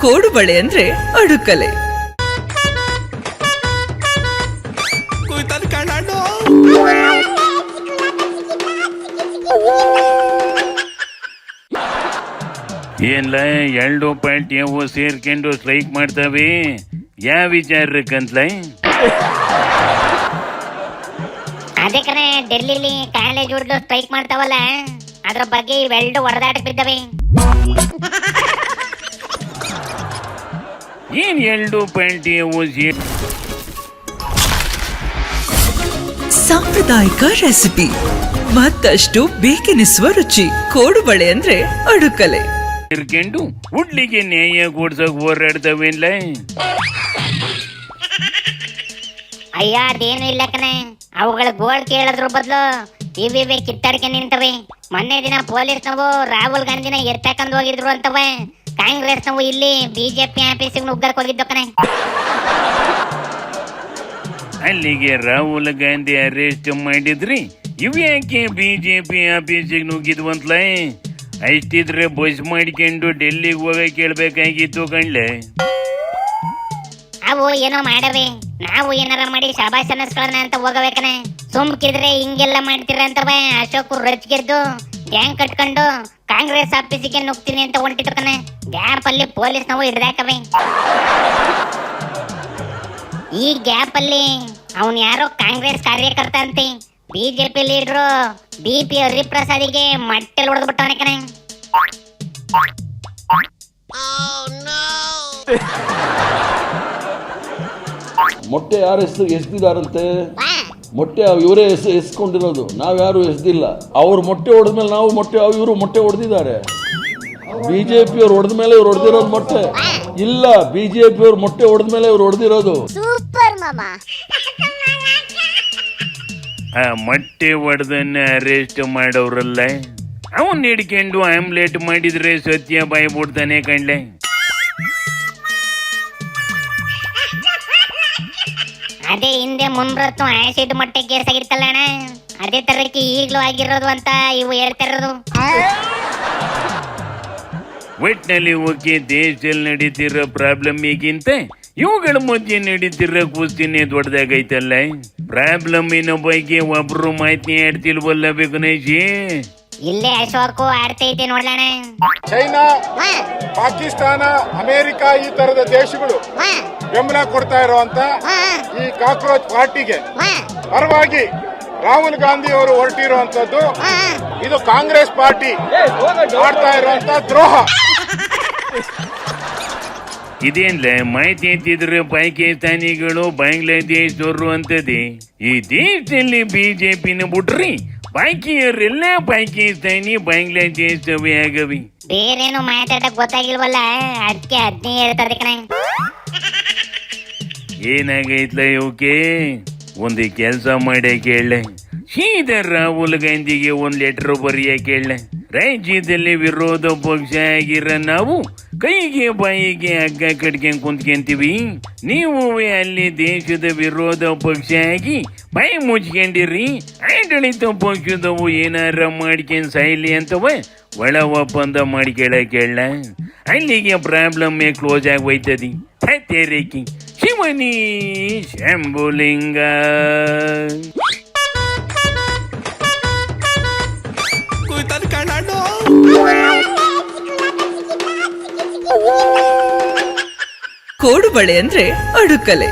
ಕೋಡುಬಳೆ ಅಂದ್ರೆ ಅಡುಕಲೆ. ಏನ್ಲ 2.5 ಸೇರ್ಕೊಂಡು ಸ್ಟ್ರೈಕ್ ಮಾಡ್ತಾವೆ, ಯಾವ ವಿಚಾರಕ್ಕಂತಲ? ಅದೇ ಕಣೆ, ಡೆಲ್ಲಿಲಿ ಕಾಲೇಜ್ ಹುಡುಗರು ಸ್ಟ್ರೈಕ್ ಮಾಡ್ತಾವಲ್ಲ, ಅದ್ರ ಬಗ್ಗೆ ಇವೆರಡು ಹೊಡೆದಾಟಕ್ಕೆ ಬಿದ್ದವೆ. ಏನ್ 2.5 ಸಾಂಪ್ರದಾಯಿಕ ರೆಸಿಪಿ, ಮತ್ತಷ್ಟು ಬೇಕೆನಿಸುವ ರುಚಿ. ಕೋಡುಬಳೆ ಅಂದ್ರೆ ಅಡುಕಲೆ. ಸೇರ್ಕೊಂಡು ಹುಡ್ಲಿಗೆ ನ್ಯಾಯ ಕೊಡ್ಸಕ್ ಹೋರಾಡ್ತಾವೇನ್ಲ? ಅಯ್ಯ, ಅದೇನು ಇಲ್ಲ ಕಣೆ, ಅವುಗಳ ಗೋಳ್ ಕೇಳೋದ್ರ ಬದಲು ಇವಿವೆ ಕಿತ್ತಾಡ್ಕೆ ನಿಂತವೆ. ಮೊನ್ನೆ ದಿನ ಪೊಲೀಸ್ ನಾವು ರಾಹುಲ್ ಗಾಂಧಿನ ಎತ್ತಾಕಂದ್ ಹೋಗಿದ್ರು ಅಂತವೆ. ಕಾಂಗ್ರೆಸ್ ನಾವು ಇಲ್ಲಿ ಬಿಜೆಪಿ ಆಫೀಸಿಗೆ ನುಗ್ಗಕ್ ಹೋಗಿದ್ದು ಕಣೆ. ಅಲ್ಲಿಗೆ ರಾಹುಲ್ ಗಾಂಧಿ ಅರೆಸ್ಟ್ ಮಾಡಿದ್ರಿ, ಇವ್ಯಾಕೆ ಬಿಜೆಪಿ ಆಫೀಸಿಗೆ ನುಗ್ಗಿದ್ವಂತಲ? ಅಷ್ಟಿದ್ರೆ ಬಸ್ ಮಾಡ್ಕೊಂಡು ಡೆಲ್ಲಿಗೆ ಹೋಗಕ್ ಕೇಳ್ಬೇಕಾಗಿತ್ತು ಕಣ್ಲೆ. ಅವು ಏನೋ ಮಾಡವೆ, ನಾವು ಏನಾರ ಮಾಡಿ ಶಾಬಾಷ್ ಅನ್ನಿಸ್ಕೊಳ್ಳೋಣ ಅಂತ ಹೋಗಬೇಕನೆ. ಸುಮ್ಕಿದ್ರೆ ಹಿಂಗೆಲ್ಲ ಮಾಡ್ತೀರ ಅಂತವ. ಅಶೋಕ್ ರಚ್ಗೆದ್ದು ಗ್ಯಾಂಗ್ ಕಟ್ಕೊಂಡು ಕಾಂಗ್ರೆಸ್ ಆಫೀಸಿಗೆ ನುಗ್ತೀನಿ ಅಂತ ಹೊಂಟಿದ್ರು ಕಣೆ. ಗ್ಯಾಪ್ ಅಲ್ಲಿ ಪೊಲೀಸ್ ನಾವು ಹಿಡ್ದಾಕವೆ. ಈ ಗ್ಯಾಪ್ ಅಲ್ಲಿ ಅವನ್ ಯಾರೋ ಕಾಂಗ್ರೆಸ್ ಕಾರ್ಯಕರ್ತ ಅಂತೆ, ಬಿಜೆಪಿ ಲೀಡ್ರು BP ಹರಿಪ್ರಸಾದಿಗೆ ಮಟ್ಟೆಲ್ ಹೊಡೆದ್ಬಿಟ್ಟವನೆ ಕಣೆ. ಮೊಟ್ಟೆ ಯಾರು ಎಸ್ದಿದಾರಂತೆ? ಮೊಟ್ಟೆ ಇವರೇ ಎಸ್ಕೊಂಡಿರೋದು, ನಾವ್ಯಾರು ಎಸ್ದಿಲ್ಲ. ಅವ್ರು ಮೊಟ್ಟೆ ಹೊಡೆದ್ಮೇಲೆ ನಾವು ಮೊಟ್ಟೆ, ಇವರು ಮೊಟ್ಟೆ ಹೊಡೆದಿದ್ದಾರೆ. ಬಿಜೆಪಿ ಅವ್ರು ಹೊಡೆದ್ಮೇಲೆ ಇವ್ರು ಹೊಡೆದಿರೋದು ಮೊಟ್ಟೆ ಇಲ್ಲ. ಬಿಜೆಪಿ ಅವ್ರು ಮೊಟ್ಟೆ ಹೊಡೆದ್ಮೇಲೆ ಇವ್ರು ಹೊಡೆದಿರೋದು. ಆ ಮೊಟ್ಟೆ ಹೊಡೆದನ್ನ ಅರೆಸ್ಟ್ ಮಾಡೋರಲ್ಲ, ಅವನ್ ಹಿಡ್ಕೊಂಡು ಆಮ್ಲೆಟ್ ಮಾಡಿದ್ರೆ ಸತ್ಯ ಬಾಯಿ ಬಿಡ್ತಾನೆ ಕಣ್ಲೆ. ಅದೇ ಹಿಂದೆ ಮುನ್ರತ್ನ ಆಸಿಡ್ ಮೊಟ್ಟೆ ಕೇಸ್ ಆಗಿರ್ತಲ್ಲ ಅಣ್ಣ, ಅದೇ ತರಕ್ಕೆ ಈಗ್ಲೂ ಆಗಿರೋದು ಅಂತ ಇವು ಹೇಳ್ತಾ ಇರೋದು. ಒಟ್ನಲ್ಲಿ ಓಕೆ, ದೇಶದಲ್ಲಿ ನಡೀತಿರೋ ಪ್ರಾಬ್ಲಮ್ ಈಗಿಂತ ಇವುಗಳ ಮಧ್ಯೆ ನಡೀತಿರೋ ಕುಸ್ತಿನೇ ದೊಡ್ಡದಾಗೈತಲ್ಲ. ಪ್ರಾಬ್ಲಮಿನ ಬಗ್ಗೆ ಒಬ್ರು ಮಾಹಿತಿ ಆಡ್ತಿಲ್ವಲ್ಲ ಬೇಕನೇಶಿ? ಇಲ್ಲೇ ಅಶೋಕ್ ಆಡ್ತೈತೆ ನೋಡ್ಲಣ. ಚೈನಾ, ಪಾಕಿಸ್ತಾನ, ಅಮೆರಿಕ ಈ ತರದ ದೇಶಗಳು ಬೆಂಬಲ ಕೊಡ್ತಾ ಇರುವಂತ ಈ ಕಾಕ್ರೋಚ್ ಪಾರ್ಟಿಗೆ ಪರವಾಗಿ ರಾಹುಲ್ ಗಾಂಧಿ ಅವರು ಹೊರಟಿರುವಂತದ್ದು ಇದು ಕಾಂಗ್ರೆಸ್ ಪಾರ್ಟಿ ಮಾಡ್ತಾ ಇರುವಂತ ದ್ರೋಹ. ಇದೇನ್ಲ ಮಾಹಿತಿ ಎತ್ತಿದ್ರೆ ಪಾಕಿಸ್ತಾನಿಗಳು ಬಾಂಗ್ಲಾದೇಶದವರು ಅಂತದೆ. ಈ ದೇಶದಲ್ಲಿ ಬಿಜೆಪಿನ ಬಿಟ್ರಿ ಬಾಕಿಯವರೆಲ್ಲ ಪಾಕಿಸ್ತಾನಿ ಬಾಂಗ್ಲಾದೇಶವೇ ಆಗವಿ. ಬೇರೇನು ಮಾತಾಡಕ್ ಗೊತ್ತಾಗಿಲ್ವಲ್ಲ, ಅದಕ್ಕೆ ಅದ್ನೇ ಹೇಳ್ತಾರೆ ಕಣೆ. ಏನಾಗೈತ್ಲ ಇವಕ್ಕೆ? ಒಂದು ಕೆಲಸ ಮಾಡೇ ಕೇಳೆ, ಸೀದಾ ರಾಹುಲ್ ಗಾಂಧಿಗೆ ಒಂದ್ ಲೆಟರ್ ಬರೆಯ ಕೇಳೆ. ರಾಜ್ಯದಲ್ಲಿ ವಿರೋಧ ಪಕ್ಷ ಆಗಿರ ನಾವು ಕೈಗೆ ಬಾಯಿಗೆ ಹಗ್ಗ ಕಟ್ಕೊಂಡ್ ಕುಂತ್ಕೊಂತೀವಿ, ನೀವು ಅಲ್ಲಿ ದೇಶದ ವಿರೋಧ ಪಕ್ಷ ಆಗಿ ಬಾಯಿ ಮುಚ್ಕೊಂಡಿರಿ, ಆಡಳಿತ ಪಕ್ಷದವು ಏನಾರ ಮಾಡ್ಕೊಂಡ್ ಸಾಯ್ಲಿ ಅಂತವ ಒಳ ಒಪ್ಪಂದ ಮಾಡ್ಕೇಳ ಕೇಳ. ಅಲ್ಲಿಗೆ ಪ್ರಾಬ್ಲಮ್ ಕ್ಲೋಸ್ ಆಗಿ ಹೋಯ್ತದಿ. ಹತ್ತೇರಿಕಿ ಶಿವನಿ ಶಂಭುಲಿಂಗ. ಕೋಡುಬಳೆ ಅಂದ್ರೆ ಅಡುಕಲೆ.